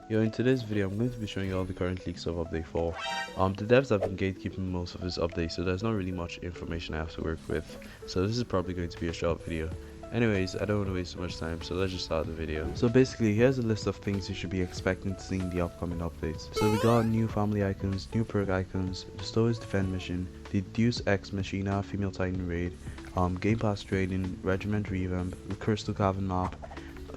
Yo, in today's video, I'm going to be showing you all the current leaks of update 4. The devs have been gatekeeping most of this update, so there's not really much information I have to work with. So this is probably going to be a short video. Anyways, I don't want to waste too much time, so let's just start the video. So basically, here's a list of things you should be expecting to see in the upcoming updates. So we got new family icons, new perk icons, the Stohess defend mission, the Deus Ex Machina female titan raid, Game Pass trading, Regiment revamp, the Crystal Cavern map,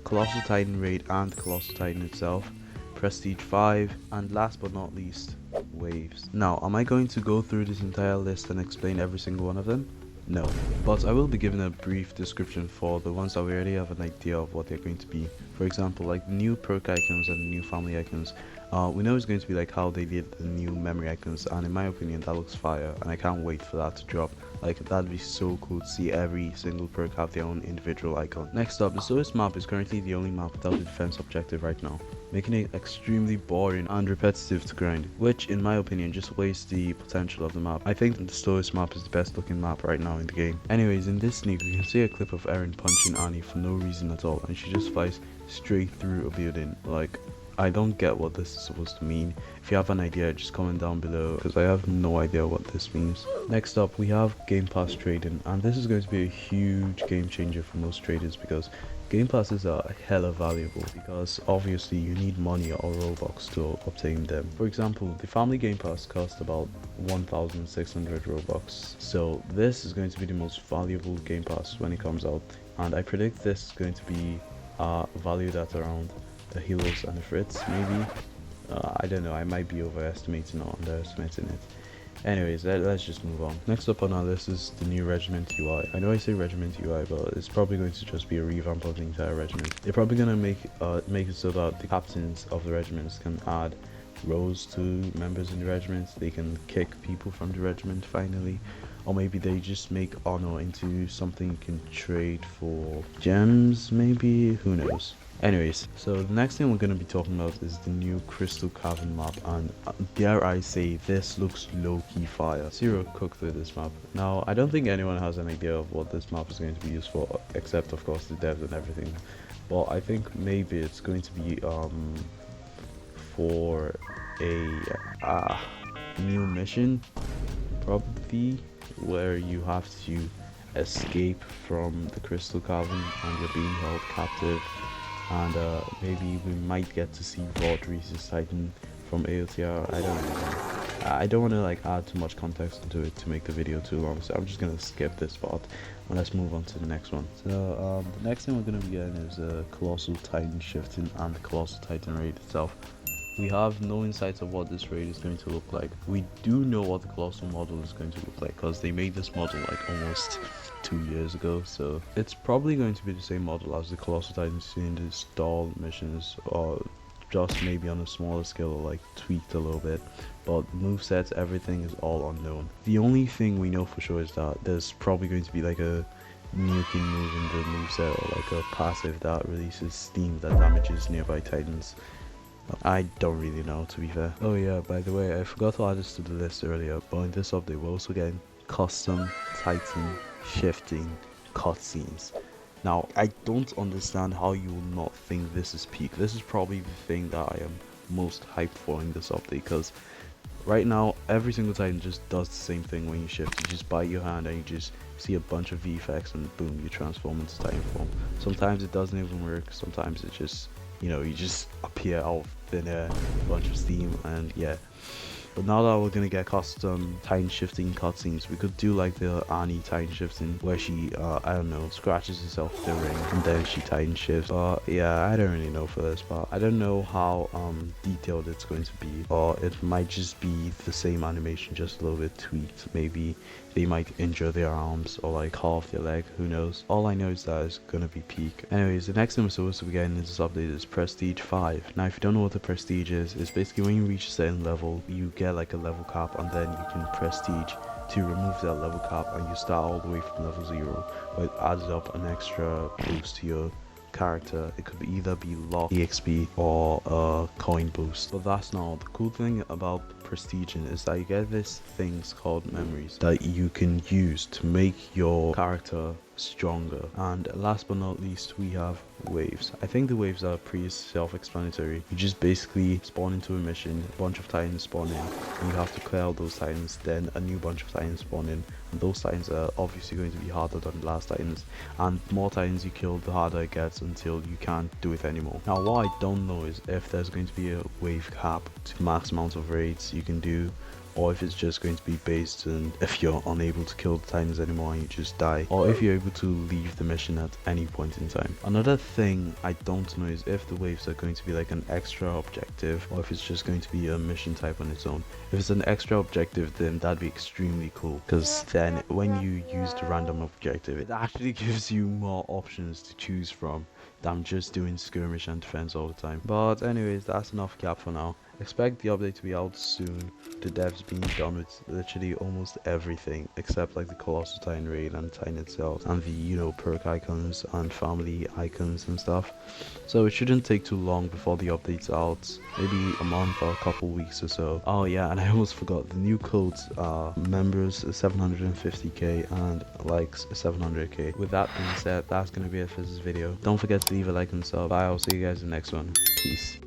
Colossal Titan raid and Colossal Titan itself, Prestige 5, and last but not least, waves. Now, am I going to go through this entire list and explain every single one of them? No, but I will be giving a brief description for the ones that we already have an idea of what they're going to be. For example, like the new perk icons and the new family icons. We know it's going to be like how they did the new memory icons, and in my opinion that looks fire, and I can't wait for that to drop. Like, that'd be so cool to see every single perk have their own individual icon. Next up, the Stohess map is currently the only map without a defense objective right now, making it extremely boring and repetitive to grind, which in my opinion just wastes the potential of the map. I think that the Stohess map is the best looking map right now in the game. Anyways, in this sneak we can see a clip of Erin punching Annie for no reason at all, and she just flies straight through a building. Like, I don't get what this is supposed to mean. If you have an idea, just comment down below, because I have no idea what this means. Next up, we have Game Pass trading, and this is going to be a huge game changer for most traders, because Game Passes are hella valuable, because obviously you need money or Robux to obtain them. For example, the family Game Pass costs about 1,600 Robux, so this is going to be the most valuable Game Pass when it comes out, and I predict this is going to be valued at around the healers and the frits, maybe. I don't know, I might be overestimating or underestimating it. Anyways, let's just move on. Next up on our list is the new Regiment UI. I know I say Regiment UI, but it's probably going to just be a revamp of the entire regiment. They're probably going to make it so that the captains of the regiments can add roles to members in the regiment. They can kick people from the regiment finally, or maybe they just make honor into something you can trade for gems, maybe, who knows. Anyways, so the next thing we're going to be talking about is the new Crystal Cavern map, and dare I say, this looks low-key fire. Zero cooked with this map. Now, I don't think anyone has an idea of what this map is going to be used for, except of course the devs and everything. But I think maybe it's going to be for a new mission, probably, where you have to escape from the Crystal Cavern and you're being held captive. And maybe we might get to see Reese's Titan from AOTR. I don't know. I don't want to like add too much context into it to make the video too long, so I'm just gonna skip this part and let's move on to the next one. So the next thing we're gonna be getting is Colossal Titan shifting and the Colossal Titan raid itself. We have no insights of what this raid is going to look like. We do know what the Colossal model is going to look like, because they made this model like almost 2 years ago, so it's probably going to be the same model as the Colossal Titans in the stall missions, or just maybe on a smaller scale, or like tweaked a little bit. But movesets, everything is all unknown. The only thing we know for sure is that there's probably going to be like a nuking move in the moveset, or like a passive that releases steam that damages nearby titans. I don't really know, to be fair. Oh yeah, by the way, I forgot to add this to the list earlier, but in this update we're also getting custom Titan shifting cutscenes. Now, I don't understand how you will not think this is peak. This is probably the thing that I am most hyped for in this update, because right now every single Titan just does the same thing when you shift. You just bite your hand and you just see a bunch of VFX and boom, you transform into Titan form. Sometimes it doesn't even work, sometimes it just, you know, you just appear out of thin air, a bunch of steam, and yeah. But now that we're gonna get custom Titan shifting cutscenes, we could do like the Annie Titan shifting, where she, I don't know, scratches herself with the ring and then she Titan shifts. But yeah, I don't really know for this part. I don't know how detailed it's going to be, or it might just be the same animation, just a little bit tweaked. Maybe they might injure their arms or like half their leg, who knows. All I know is that it's gonna be peak. Anyways, the next thing we're supposed to be getting in this update is Prestige 5. Now, if you don't know what the Prestige is, it's basically when you reach a certain level, you get like a level cap, and then you can Prestige to remove that level cap, and you start all the way from level 0, but it adds up an extra boost to your character. It could either be lock EXP or a coin boost, but that's not all. The cool thing about prestiging is that you get these things called memories that you can use to make your character stronger. And last but not least, we have waves. I think the waves are pretty self-explanatory. You just basically spawn into a mission, a bunch of titans spawn in, and you have to clear out those titans, then a new bunch of titans spawn in, and those titans are obviously going to be harder than the last titans, and the more titans you kill, the harder it gets until you can't do it anymore. Now what I don't know is if there's going to be a wave cap to max amount of raids you can do, or if it's just going to be based on if you're unable to kill the titans anymore and you just die, or if you're able to leave the mission at any point in time. Another thing I don't know is if the waves are going to be like an extra objective, or if it's just going to be a mission type on its own. If it's an extra objective, then that'd be extremely cool, because then when you use the random objective, it actually gives you more options to choose from than just doing skirmish and defense all the time. But anyways, that's enough cap for now. Expect the update to be out soon. The devs being done with literally almost everything except like the Colossal Titan raid and Titan itself, and the, you know, perk icons and family icons and stuff. So it shouldn't take too long before the update's out, maybe a month or a couple weeks or so. Oh yeah, and I almost forgot, the new codes are members 750k and likes 700k. With that being said, that's gonna be it for this video. Don't forget to leave a like and sub. Bye, I'll see you guys in the next one. Peace.